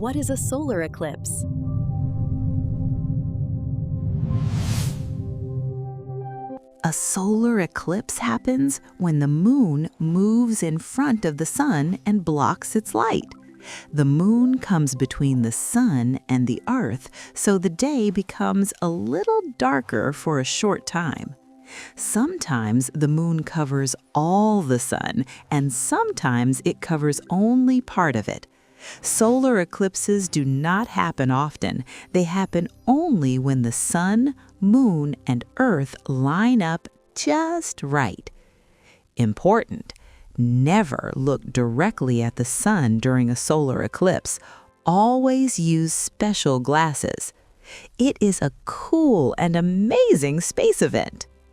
What is a solar eclipse? A solar eclipse happens when the moon moves in front of the sun and blocks its light. The moon comes between the sun and the earth, so the day becomes a little darker for a short time. Sometimes the moon covers all the sun, and sometimes it covers only part of it. Solar eclipses do not happen often. They happen only when the sun, moon, and earth line up just right. Important: never look directly at the sun during a solar eclipse. Always use special glasses. It is a cool and amazing space event.